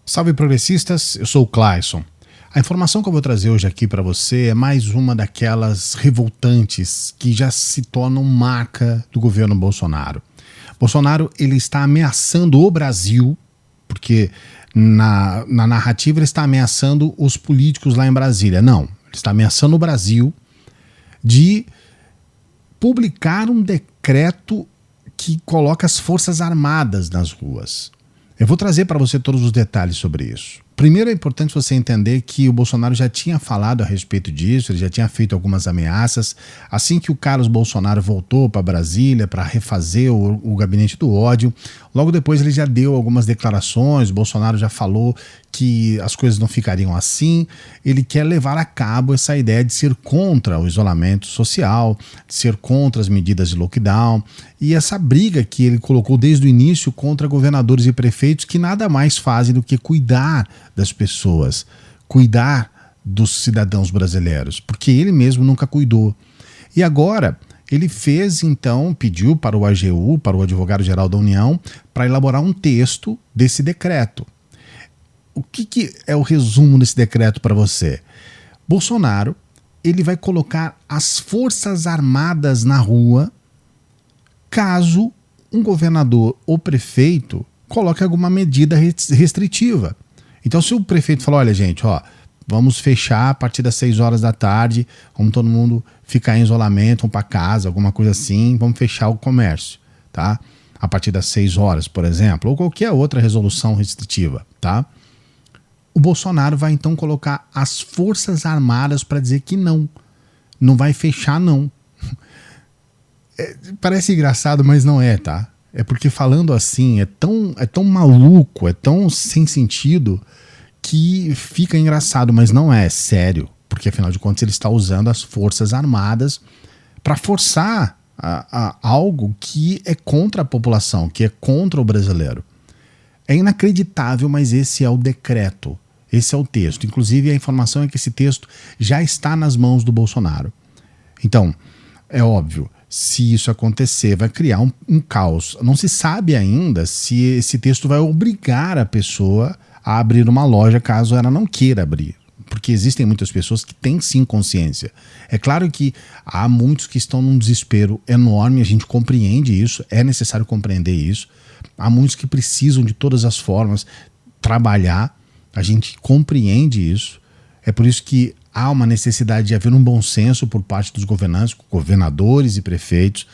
Salve progressistas, eu sou o Clayson. A informação que eu vou trazer hoje aqui para você é mais uma daquelas revoltantes que já se tornam marca do governo Bolsonaro. Bolsonaro ele está ameaçando o Brasil, porque na narrativa ele está ameaçando os políticos lá em Brasília. Não, ele está ameaçando o Brasil de publicar um decreto que coloca as Forças Armadas nas ruas. Eu vou trazer para você todos os detalhes sobre isso. Primeiro é importante você entender que o Bolsonaro já tinha falado a respeito disso, ele já tinha feito algumas ameaças. Assim que o Carlos Bolsonaro voltou para Brasília para refazer o gabinete do ódio, logo depois ele já deu algumas declarações, o Bolsonaro já falou que as coisas não ficariam assim. Ele quer levar a cabo essa ideia de ser contra o isolamento social, de ser contra as medidas de lockdown, e essa briga que ele colocou desde o início contra governadores e prefeitos que nada mais fazem do que cuidar das pessoas, cuidar dos cidadãos brasileiros, porque ele mesmo nunca cuidou. E agora ele fez, então, pediu para o AGU, para o Advogado-Geral da União, para elaborar um texto desse decreto. O que é o resumo desse decreto para você? Bolsonaro ele vai colocar as Forças Armadas na rua caso um governador ou prefeito coloque alguma medida restritiva. Então, se o prefeito falar, olha, gente, vamos fechar a partir das 6 horas da tarde, vamos todo mundo ficar em isolamento, vamos para casa, alguma coisa assim, vamos fechar o comércio, tá? A partir das 6 horas, por exemplo, ou qualquer outra resolução restritiva, tá? O Bolsonaro vai então colocar as Forças Armadas para dizer que não vai fechar não. Parece engraçado, mas não é, tá? É porque falando assim é tão maluco, é tão sem sentido que fica engraçado, mas não é sério, porque afinal de contas ele está usando as Forças Armadas para forçar algo que é contra a população, que é contra o brasileiro. É inacreditável, mas esse é o decreto, esse é o texto. Inclusive a informação é que esse texto já está nas mãos do Bolsonaro. Então, é óbvio, se isso acontecer, vai criar um caos. Não se sabe ainda se esse texto vai obrigar a pessoa a abrir uma loja caso ela não queira abrir. Porque existem muitas pessoas que têm sim consciência. É claro que há muitos que estão num desespero enorme, a gente compreende isso, é necessário compreender isso. Há muitos que precisam de todas as formas trabalhar, a gente compreende isso. É por isso que há uma necessidade de haver um bom senso por parte dos governantes, governadores e prefeitos,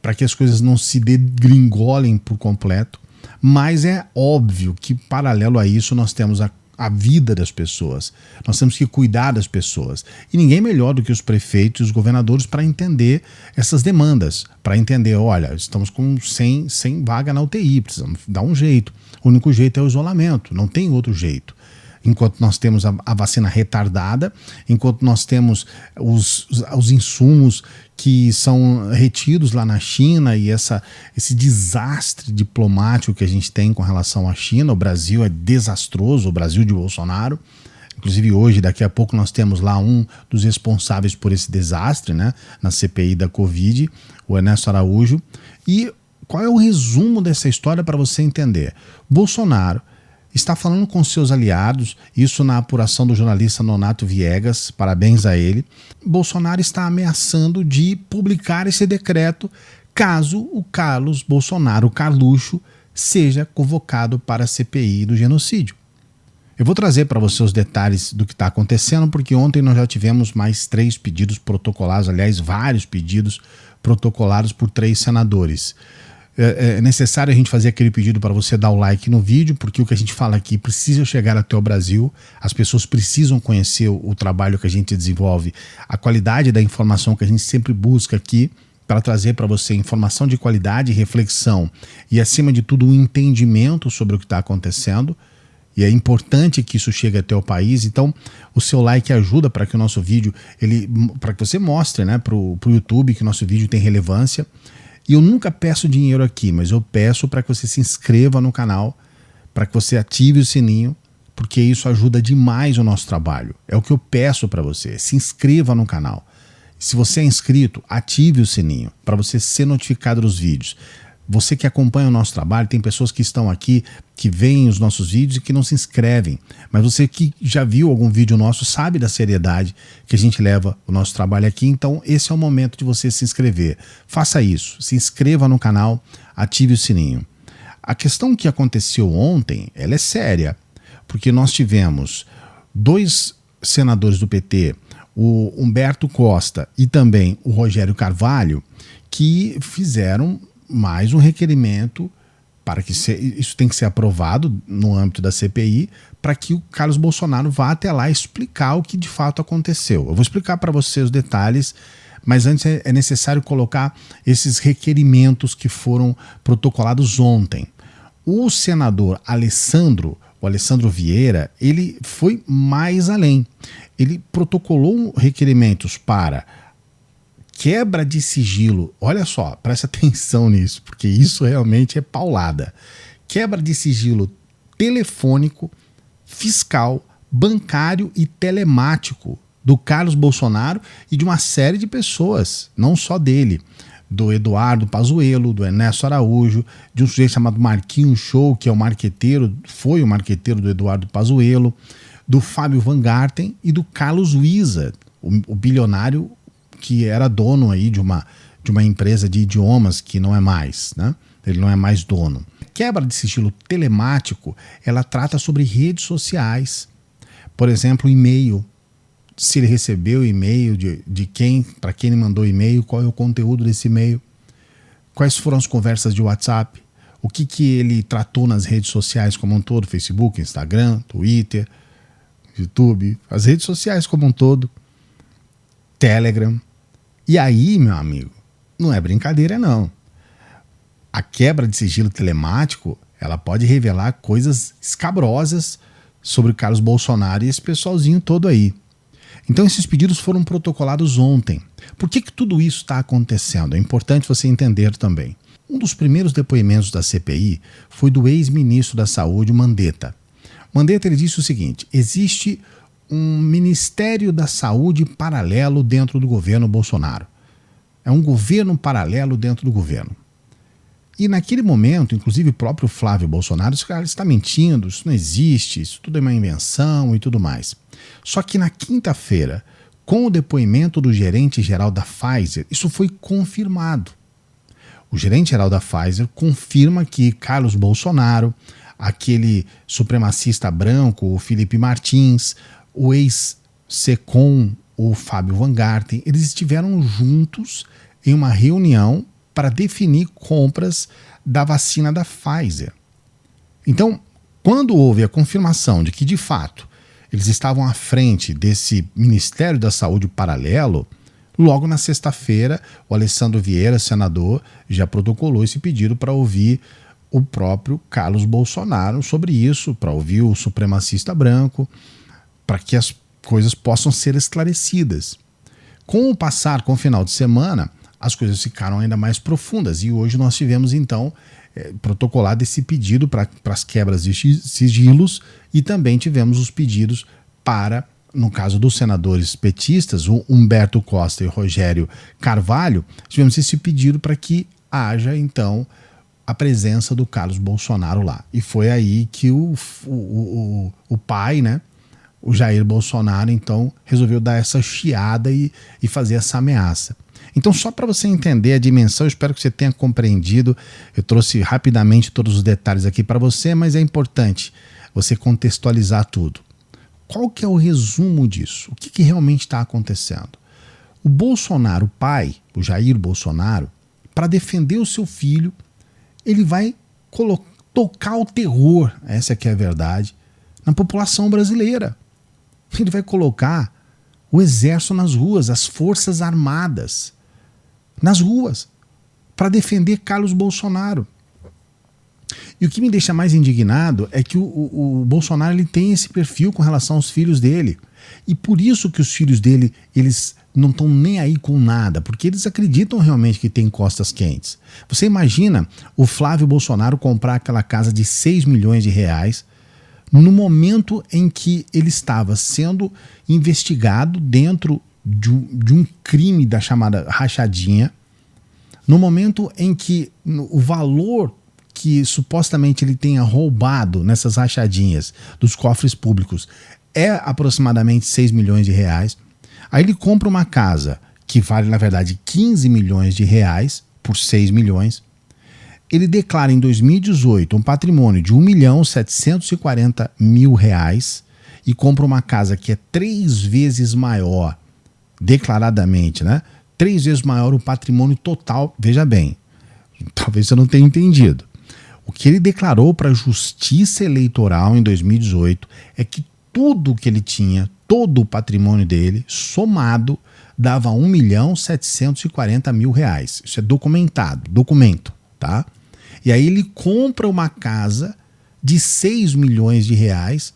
para que as coisas não se degringolem por completo. Mas é óbvio que, paralelo a isso, nós temos a vida das pessoas. Nós temos que cuidar das pessoas. E ninguém melhor do que os prefeitos e os governadores para entender essas demandas, para entender, olha, estamos com 100 vaga na UTI, precisamos dar um jeito. O único jeito é o isolamento, não tem outro jeito. Enquanto nós temos a vacina retardada, enquanto nós temos os insumos que são retidos lá na China e esse desastre diplomático que a gente tem com relação à China, o Brasil é desastroso, o Brasil de Bolsonaro. Inclusive hoje, daqui a pouco, nós temos lá um dos responsáveis por esse desastre, né, na CPI da Covid, o Ernesto Araújo. E qual é o resumo dessa história para você entender? Bolsonaro está falando com seus aliados, isso na apuração do jornalista Nonato Viegas, parabéns a ele. Bolsonaro está ameaçando de publicar esse decreto caso o Carlos Bolsonaro, o Carluxo, seja convocado para a CPI do genocídio. Eu vou trazer para você os detalhes do que está acontecendo, porque ontem nós já tivemos mais 3 pedidos protocolados, aliás, vários pedidos protocolados por 3 senadores. É necessário a gente fazer aquele pedido para você dar o like no vídeo, porque o que a gente fala aqui precisa chegar até o Brasil, as pessoas precisam conhecer o trabalho que a gente desenvolve, a qualidade da informação que a gente sempre busca aqui para trazer para você informação de qualidade, reflexão e, acima de tudo, um entendimento sobre o que está acontecendo. E é importante que isso chegue até o país. Então o seu like ajuda para que o nosso vídeo, para que você mostre, né, para o YouTube que o nosso vídeo tem relevância. E eu nunca peço dinheiro aqui, mas eu peço para que você se inscreva no canal, para que você ative o sininho, porque isso ajuda demais o nosso trabalho. É o que eu peço para você, se inscreva no canal. Se você é inscrito, ative o sininho para você ser notificado dos vídeos. Você que acompanha o nosso trabalho, tem pessoas que estão aqui, que veem os nossos vídeos e que não se inscrevem. Mas você que já viu algum vídeo nosso sabe da seriedade que a gente leva o nosso trabalho aqui. Então esse é o momento de você se inscrever. Faça isso, se inscreva no canal, ative o sininho. A questão que aconteceu ontem, ela é séria, porque nós tivemos 2 senadores do PT, o Humberto Costa e também o Rogério Carvalho, que fizeram mais um requerimento para que isso tem que ser aprovado no âmbito da CPI, para que o Carlos Bolsonaro vá até lá explicar o que de fato aconteceu. Eu vou explicar para você os detalhes, mas antes é necessário colocar esses requerimentos que foram protocolados ontem. O senador o Alessandro Vieira, ele foi mais além. Ele protocolou requerimentos para quebra de sigilo. Olha só, presta atenção nisso, porque isso realmente é paulada. Quebra de sigilo telefônico, fiscal, bancário e telemático do Carlos Bolsonaro e de uma série de pessoas, não só dele, do Eduardo Pazuello, do Ernesto Araújo, de um sujeito chamado Marquinhos Show, que é foi o marqueteiro do Eduardo Pazuello, do Fábio Van Garten e do Carlos Wizard, o bilionário que era dono aí de uma empresa de idiomas que não é mais, né? Ele não é mais dono. Quebra de sigilo telemático, ela trata sobre redes sociais. Por exemplo, e-mail. Se ele recebeu e-mail de quem, para quem ele mandou e-mail, qual é o conteúdo desse e-mail, quais foram as conversas de WhatsApp, o que ele tratou nas redes sociais como um todo, Facebook, Instagram, Twitter, YouTube, as redes sociais como um todo, Telegram. E aí, meu amigo, não é brincadeira não. A quebra de sigilo telemático, ela pode revelar coisas escabrosas sobre o Carlos Bolsonaro e esse pessoalzinho todo aí. Então esses pedidos foram protocolados ontem. Por que tudo isso está acontecendo? É importante você entender também. Um dos primeiros depoimentos da CPI foi do ex-ministro da Saúde, Mandetta. Mandetta, ele disse o seguinte: existe um Ministério da Saúde paralelo dentro do governo Bolsonaro. É um governo paralelo dentro do governo. E naquele momento, inclusive o próprio Flávio Bolsonaro disse que ele está mentindo, isso não existe, isso tudo é uma invenção e tudo mais. Só que na quinta-feira, com o depoimento do gerente-geral da Pfizer, isso foi confirmado. O gerente-geral da Pfizer confirma que Carlos Bolsonaro, aquele supremacista branco, o Felipe Martins, o ex-SECOM, o Fábio Van Garten, eles estiveram juntos em uma reunião para definir compras da vacina da Pfizer. Então, quando houve a confirmação de que, de fato, eles estavam à frente desse Ministério da Saúde paralelo, logo na sexta-feira, o Alessandro Vieira, senador, já protocolou esse pedido para ouvir o próprio Carlos Bolsonaro sobre isso, para ouvir o supremacista branco, para que as coisas possam ser esclarecidas. Com o final de semana, as coisas ficaram ainda mais profundas e hoje nós tivemos então protocolado esse pedido para as quebras de sigilos e também tivemos os pedidos para, no caso dos senadores petistas, o Humberto Costa e o Rogério Carvalho, tivemos esse pedido para que haja então a presença do Carlos Bolsonaro lá. E foi aí que o pai, né, o Jair Bolsonaro, então resolveu dar essa chiada e fazer essa ameaça. Então, só para você entender a dimensão, eu espero que você tenha compreendido. Eu trouxe rapidamente todos os detalhes aqui para você, mas é importante você contextualizar tudo. Qual que é o resumo disso? O que realmente está acontecendo? O Bolsonaro, o pai, o Jair Bolsonaro, para defender o seu filho, ele vai tocar o terror, essa que é a verdade, na população brasileira. Ele vai colocar o exército nas ruas, as forças armadas nas ruas, para defender Carlos Bolsonaro. E o que me deixa mais indignado é que o Bolsonaro ele tem esse perfil com relação aos filhos dele. E por isso que os filhos dele, eles não estão nem aí com nada, porque eles acreditam realmente que tem costas quentes. Você imagina o Flávio Bolsonaro comprar aquela casa de 6 milhões de reais no momento em que ele estava sendo investigado dentro de um crime da chamada rachadinha, No momento em que o valor que supostamente ele tenha roubado nessas rachadinhas dos cofres públicos é aproximadamente 6 milhões de reais, aí ele compra uma casa que vale, na verdade, 15 milhões de reais por 6 milhões, ele declara em 2018 um patrimônio de 1.740.000 reais e compra uma casa que é 3 vezes maior, declaradamente, né? 3 vezes maior o patrimônio total. Veja bem, talvez você não tenha entendido. O que ele declarou para a Justiça Eleitoral em 2018 é que tudo que ele tinha, todo o patrimônio dele, somado, dava 1.740.000 reais. Isso é documentado, documento, tá? E aí ele compra uma casa de 6 milhões de reais,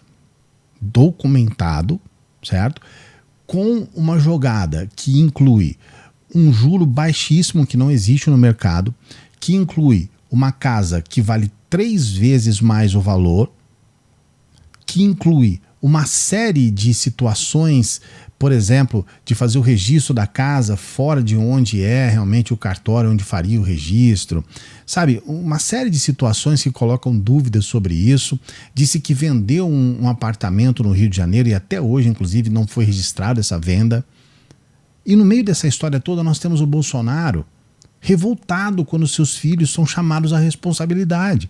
documentado, certo? Com uma jogada que inclui um juro baixíssimo que não existe no mercado, que inclui uma casa que vale 3 vezes mais o valor, que inclui uma série de situações, por exemplo, de fazer o registro da casa fora de onde é realmente o cartório onde faria o registro, sabe? Uma série de situações que colocam dúvidas sobre isso. Disse que vendeu um apartamento no Rio de Janeiro e até hoje, inclusive, não foi registrada essa venda. E no meio dessa história toda nós temos o Bolsonaro revoltado quando seus filhos são chamados à responsabilidade.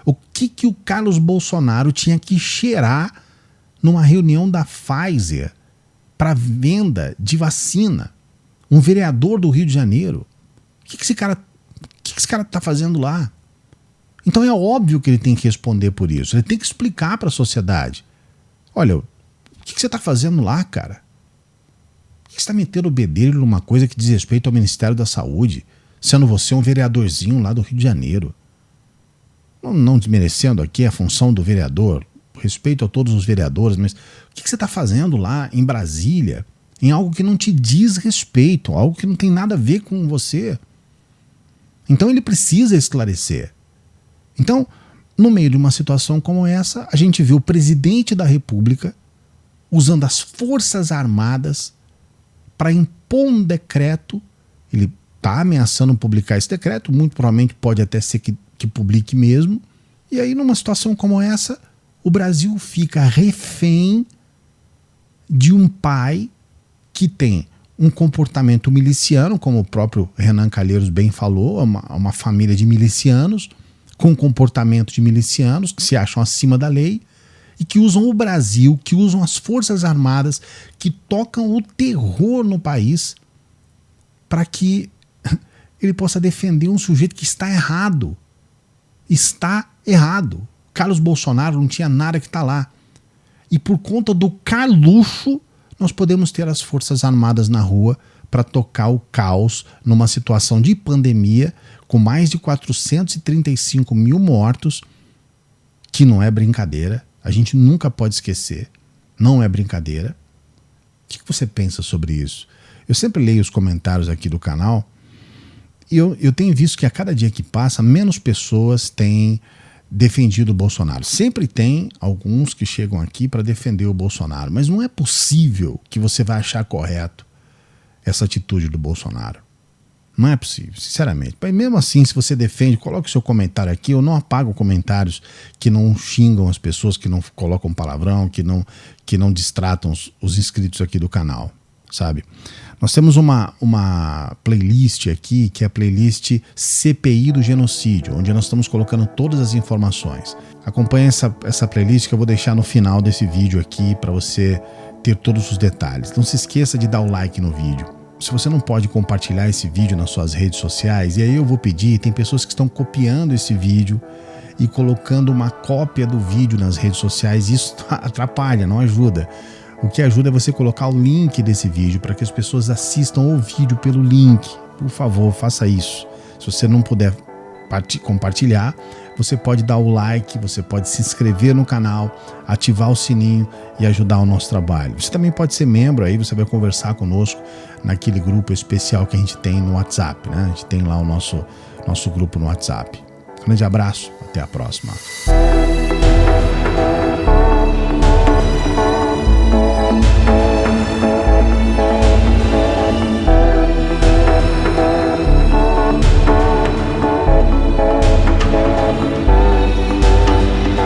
O que o Carlos Bolsonaro tinha que cheirar numa reunião da Pfizer para venda de vacina? Um vereador do Rio de Janeiro. O que esse cara está fazendo lá? Então é óbvio que ele tem que responder por isso. Ele tem que explicar para a sociedade. Olha, o que você está fazendo lá, cara? Por que você está metendo o bedelho numa coisa que diz respeito ao Ministério da Saúde, sendo você um vereadorzinho lá do Rio de Janeiro? Não desmerecendo aqui a função do vereador, respeito a todos os vereadores, mas o que você está fazendo lá em Brasília, em algo que não te diz respeito, algo que não tem nada a ver com você? Então ele precisa esclarecer. Então, no meio de uma situação como essa, a gente viu o presidente da República usando as Forças Armadas para impor um decreto. Ele está ameaçando publicar esse decreto, muito provavelmente pode até ser que publique mesmo. E aí, numa situação como essa, o Brasil fica refém de um pai que tem um comportamento miliciano, como o próprio Renan Calheiros bem falou, uma família de milicianos, com comportamento de milicianos, que se acham acima da lei, e que usam o Brasil, que usam as Forças Armadas, que tocam o terror no país, para que ele possa defender um sujeito que está errado. Está errado. Carlos Bolsonaro não tinha nada que está lá. E por conta do Carluxo, nós podemos ter as Forças Armadas na rua para tocar o caos numa situação de pandemia, com mais de 435 mil mortos, que não é brincadeira. A gente nunca pode esquecer. Não é brincadeira. O que você pensa sobre isso? Eu sempre leio os comentários aqui do canal e eu tenho visto que a cada dia que passa, menos pessoas têm defendido o Bolsonaro. Sempre tem alguns que chegam aqui para defender o Bolsonaro, mas não é possível que você vai achar correto essa atitude do Bolsonaro. Não é possível, sinceramente. Mas mesmo assim, se você defende, coloque o seu comentário aqui. Eu não apago comentários que não xingam as pessoas, que não colocam palavrão, que não distratam os inscritos aqui do canal, sabe? Nós temos uma playlist aqui, que é a playlist CPI do Genocídio, onde nós estamos colocando todas as informações. Acompanhe essa playlist que eu vou deixar no final desse vídeo aqui para você ter todos os detalhes. Não se esqueça de dar o like no vídeo. Se você não pode compartilhar esse vídeo nas suas redes sociais, e aí eu vou pedir, tem pessoas que estão copiando esse vídeo e colocando uma cópia do vídeo nas redes sociais, isso atrapalha, não ajuda. O que ajuda é você colocar o link desse vídeo para que as pessoas assistam o vídeo pelo link. Por favor, faça isso. Se você não puder compartilhar, você pode dar o like, você pode se inscrever no canal, ativar o sininho e ajudar o nosso trabalho. Você também pode ser membro aí, você vai conversar conosco naquele grupo especial que a gente tem no WhatsApp, né? A gente tem lá o nosso grupo no WhatsApp. Grande abraço, até a próxima.